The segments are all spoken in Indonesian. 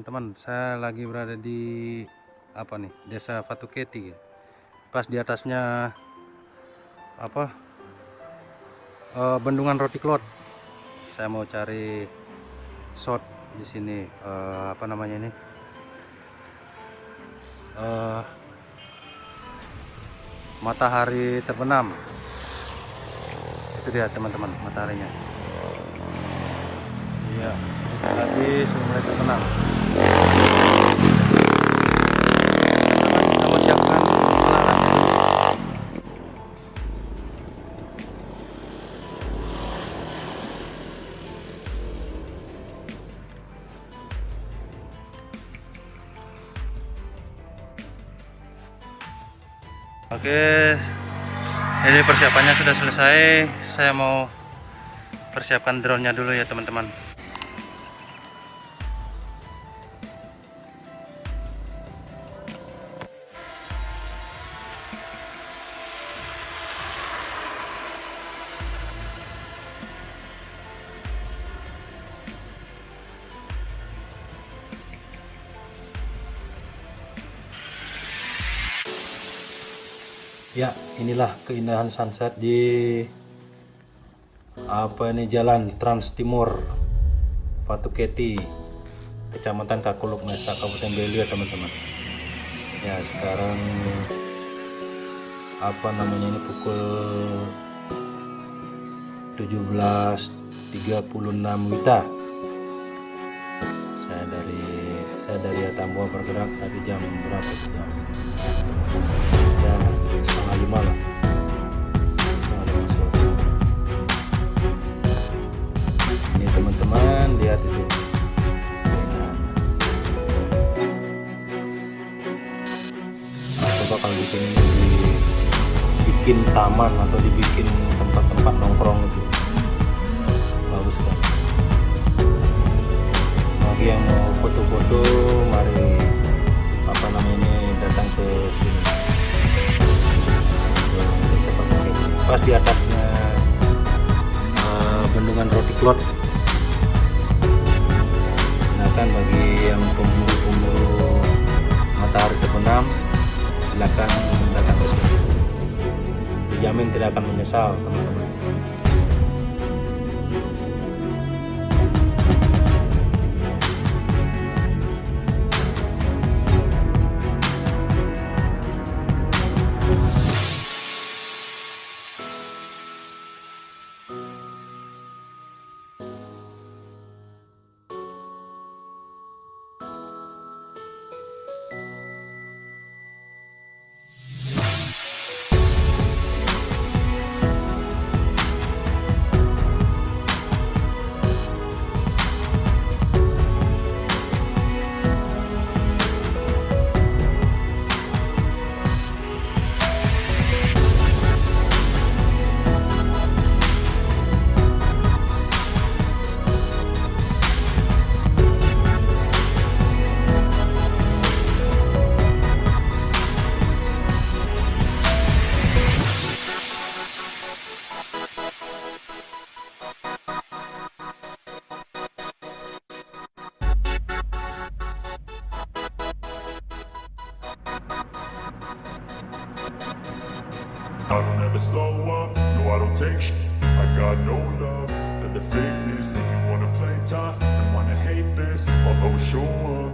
teman-teman, saya lagi berada di Desa Fatukety. Pas di atasnya bendungan roti klot. Saya mau cari shot di sini, matahari terbenam. Itu dia teman-teman, mataharinya. Iya, sedikit lagi sudah mulai terbenam. Kita mau siapkan alat-alatnya dulu. Oke, ini persiapannya sudah selesai. Saya mau persiapkan drone-nya dulu ya teman-teman. Ya, inilah keindahan sunset di Jalan Trans Timor, Fatukety, Kecamatan Kakuluk Mesak, Kabupaten Belu ya teman-teman. Ya, sekarang ini pukul 17.36 WITA. Saya dari Atambua bergerak tadi jam berapa? Jam 4:30 lah. Ini teman-teman, lihat itu. Coba kalau di sini dibikin taman atau dibikin tempat-tempat nongkrong itu bagus kan. Bagi yang mau foto-foto, mari datang ke sini. Pas di atasnya bendungan roti klot. Silakan bagi yang pemburu matahari terbenam, silakan datang ke sini. Dijamin tidak akan menyesal teman-teman. I don't ever slow up, no I don't take shit. I got no love for the fakeness. If you wanna play tough and wanna hate this, I'll always show up.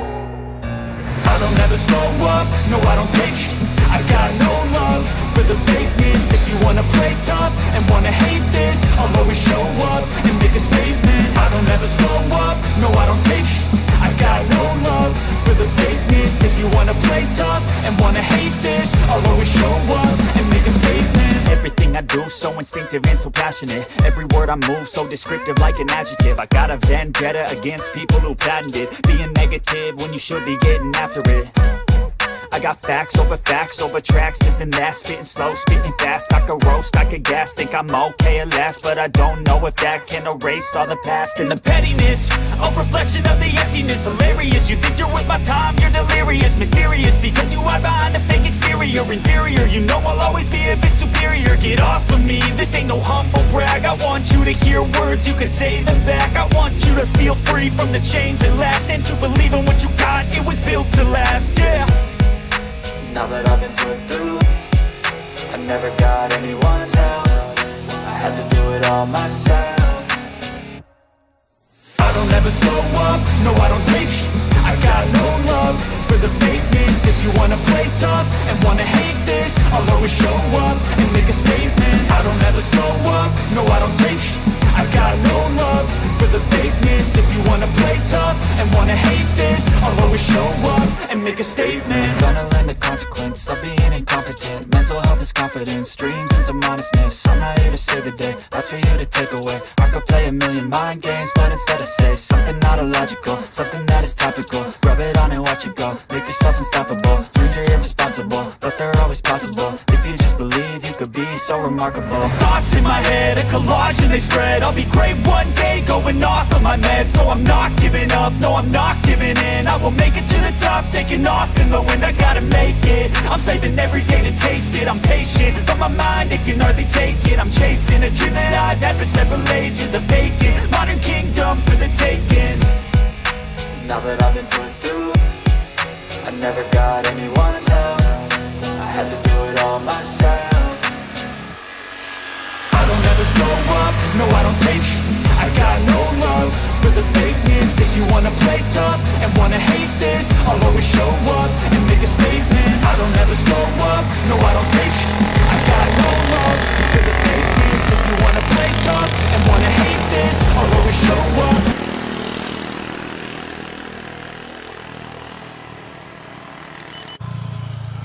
I don't ever slow up, no I don't take shit. I got no love for the fakeness. If you wanna play tough and wanna hate this, I'll always show up and make a statement. I don't ever slow up, no I don't take shit. I got no love for the fakeness. If you wanna play tough and wanna hate this, I'll always show up and make a statement. Everything I do so instinctive and so passionate. Every word I move so descriptive like an adjective. I got a vendetta against people who patented being negative when you should be getting after it. I got facts over tracks, this and that. Spitting slow, spitting fast. I could roast, I could gas. Think I'm okay at last, but I don't know if that can erase all the past. And the pettiness, a reflection of the emptiness. Hilarious, you think you're worth my time, you're delirious. Mysterious, because you hide behind a fake exterior. inferior. You know I'll always be a bit superior. Get off of me, this ain't no humble brag. I want you to hear words, you can say them back. I want you to feel free from the chains that last, and to believe in what you got, it was built to last, yeah. Now that I've been put through, I never got anyone's help. I had to do it all myself. I don't ever slow up, no I don't take sh**. I got no love for the fakeness. If you wanna play tough and wanna hate this, I'll always show up and make a statement. I don't ever slow up, no I don't take sh**. I got no love for the fakeness. If you wanna play tough and wanna hate this, I'll always show up and make a statement. Gonna learn the consequence of being incompetent. Mental health is confidence, dreams and some honestness. I'm not here to save the day, that's for you to take away. I could play a million mind games, but instead I say something not illogical, something that is topical. Rub it on and watch it go, make yourself unstoppable. Dreams are irresponsible, but they're always possible. If you just believe, you could be so remarkable. Thoughts in my head, a collage and they spread. I'll be great one day, going off of my meds. No, I'm not giving up, no, I'm not giving in. I will make it to the top, taking off in the wind. I gotta make it, I'm saving every day to taste it. I'm patient, but my mind, it can hardly take it. I'm chasing a dream that I've had for several ages. A vacant, modern kingdom for the taking. Now that I've been put through, I never got anyone's help. I had to do it all myself. I don't ever slow up, no I don't take sh**. I got no love for the fakeness. If you wanna play tough and wanna hate this, I'll always show up and make a statement. I don't ever slow up, no I don't take sh**. I got no love for the fakeness. If you wanna play tough and wanna hate this, I'll always show up.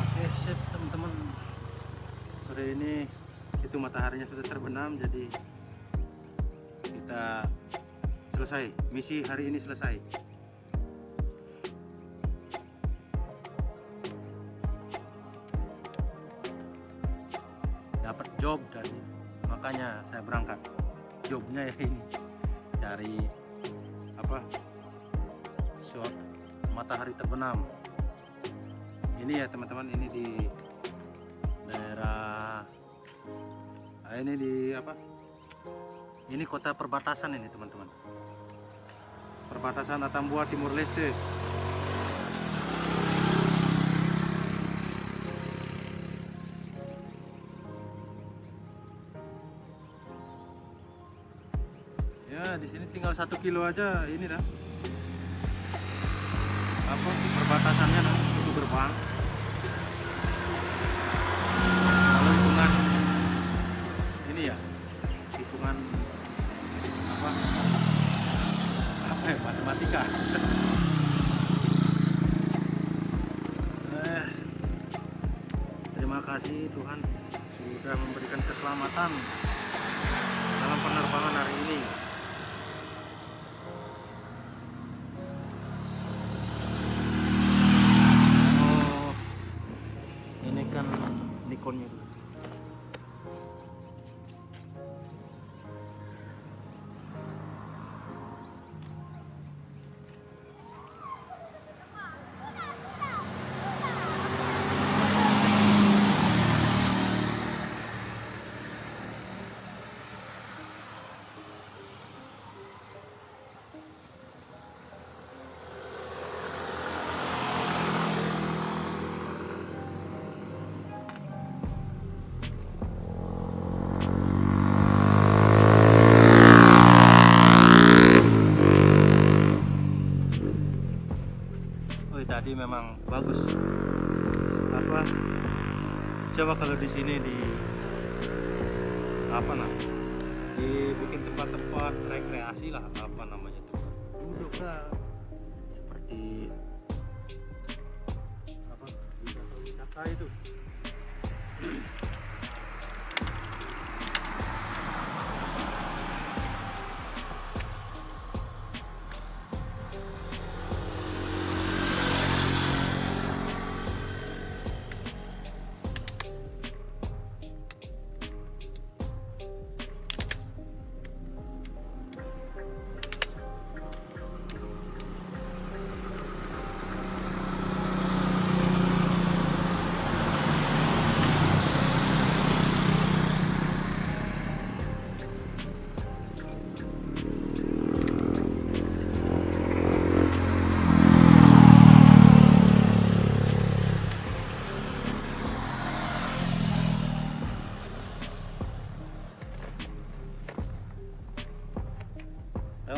Oke, sip teman-teman. Sore ini itu mataharinya sudah terbenam, jadi kita selesai. Misi hari ini selesai. Dapat job dan makanya saya berangkat. Jobnya ya ini cari apa? Shot matahari terbenam. Ini ya teman-teman, ini di daerah ini di apa? Ini kota perbatasan ini teman-teman. Perbatasan Atambua Timur Leste. Ya, di sini tinggal 1 kilo aja ini dah. Apa perbatasannya dah, itu gerbang. Kalau hitungan ini ya, hitungan apa ya, matematika. Terima kasih Tuhan sudah memberikan keselamatan dalam penerbangan hari ini. Oh, ini kan Nikonnya dulu. Tadi memang bagus. Apa? Coba kalau di sini di apa nah? Dibikin tempat-tempat rekreasi lah, apa namanya itu? Duduk lah. Seperti apa? Wisata itu.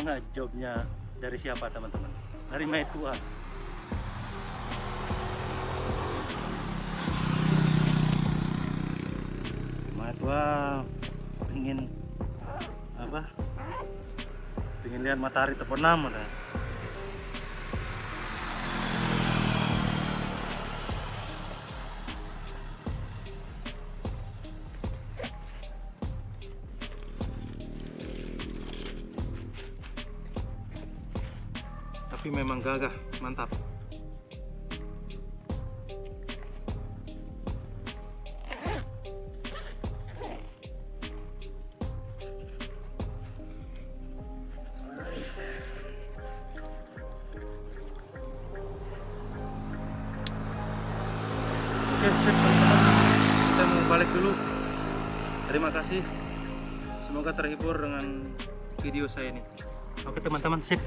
nggak jobnya dari siapa teman-teman? Dari Maitua. Maitua pengen apa? Pengen lihat matahari terbenam ada. Tapi memang gagah, mantap. Oke, sip teman-teman. Kita mau balik dulu. Terima kasih. Semoga terhibur dengan video saya ini. Oke teman-teman, sip.